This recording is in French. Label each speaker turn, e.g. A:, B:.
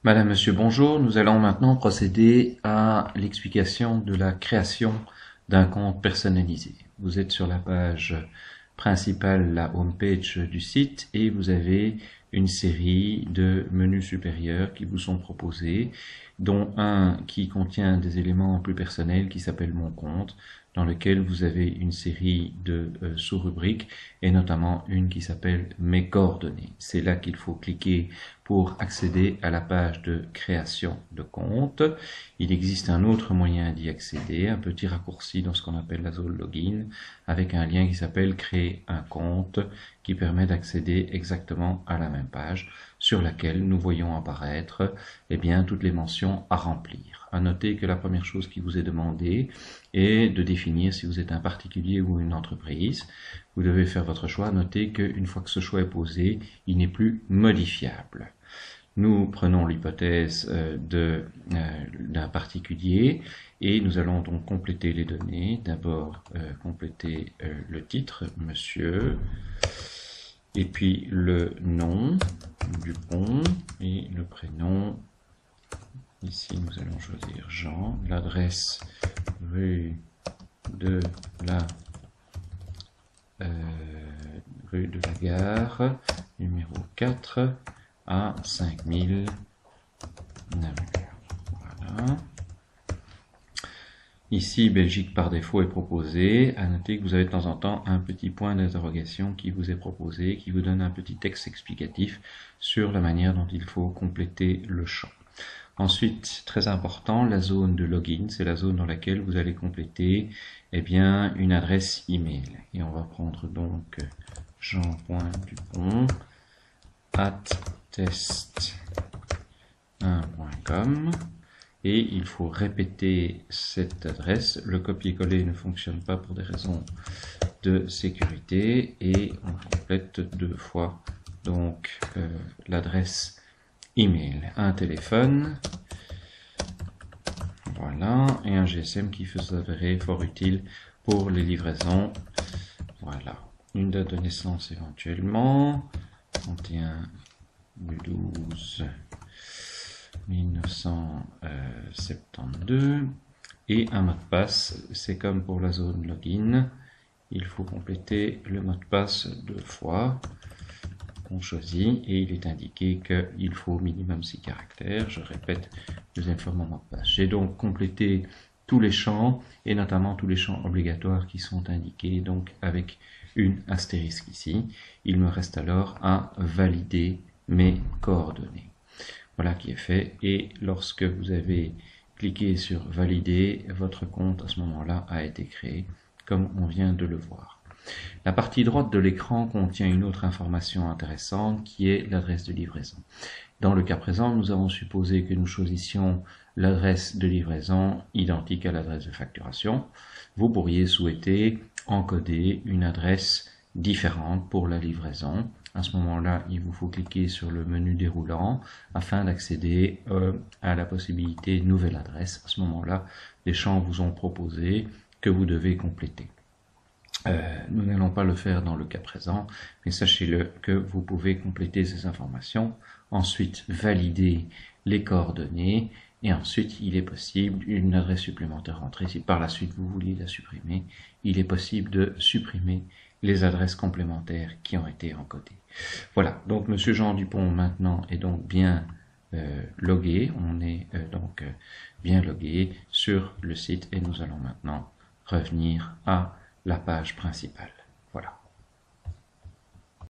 A: Madame, Monsieur, bonjour. Nous allons maintenant procéder à l'explication de la création d'un compte personnalisé. Vous êtes sur la page principale, la home page du site, et vous avez une série de menus supérieurs qui vous sont proposés, dont un qui contient des éléments plus personnels qui s'appelle Mon compte, dans lequel vous avez une série de sous-rubriques et notamment une qui s'appelle Mes coordonnées. C'est là qu'il faut cliquer pour accéder à la page de création de compte. Il existe un autre moyen d'y accéder, un petit raccourci dans ce qu'on appelle la zone login, avec un lien qui s'appelle créer un compte, qui permet d'accéder exactement à la même page sur laquelle nous voyons apparaître toutes les mentions à remplir. À noter que la première chose qui vous est demandée est de définir si vous êtes un particulier ou une entreprise. Vous devez faire votre choix. Notez qu'une fois que ce choix est posé, il n'est plus modifiable. Nous prenons l'hypothèse d'un particulier et nous allons donc compléter les données. D'abord, compléter le titre, monsieur, et puis le nom, Dupont, et le prénom. Ici, nous allons choisir Jean, l'adresse rue de la Gare, numéro 4, à 5000 Namur. Voilà. Ici, Belgique par défaut est proposé. À noter que vous avez de temps en temps un petit point d'interrogation qui vous est proposé, qui vous donne un petit texte explicatif sur la manière dont il faut compléter le champ. Ensuite, très important, la zone de login, c'est la zone dans laquelle vous allez compléter une adresse email. Et on va prendre donc jean.dupont@test1.com et il faut répéter cette adresse. Le copier-coller ne fonctionne pas pour des raisons de sécurité et on complète deux fois donc l'adresse email, un téléphone, voilà, et un GSM qui peut s'avérer fort utile pour les livraisons. Voilà, une date de naissance éventuellement, 31 du 12 1972, et un mot de passe. C'est comme pour la zone login, il faut compléter le mot de passe deux fois. On choisit et il est indiqué qu'il faut au minimum 6 caractères. Je répète, deuxième fois mon mot de passe. J'ai donc complété tous les champs et notamment tous les champs obligatoires qui sont indiqués donc avec une astérisque ici. Il me reste alors à valider mes coordonnées. Voilà qui est fait et lorsque vous avez cliqué sur valider, votre compte à ce moment-là a été créé comme on vient de le voir. La partie droite de l'écran contient une autre information intéressante qui est l'adresse de livraison. Dans le cas présent, nous avons supposé que nous choisissions l'adresse de livraison identique à l'adresse de facturation. Vous pourriez souhaiter encoder une adresse différente pour la livraison. À ce moment-là, il vous faut cliquer sur le menu déroulant afin d'accéder à la possibilité nouvelle adresse. À ce moment-là, des champs vous ont proposé que vous devez compléter. Nous n'allons pas le faire dans le cas présent, mais sachez-le que vous pouvez compléter ces informations, ensuite valider les coordonnées, et ensuite il est possible, une adresse supplémentaire entrée, si par la suite vous vouliez la supprimer, il est possible de supprimer les adresses complémentaires qui ont été encodées. Voilà, donc Monsieur Jean Dupont maintenant est donc bien logué, on est donc bien logué sur le site et nous allons maintenant revenir à la page principale. Voilà.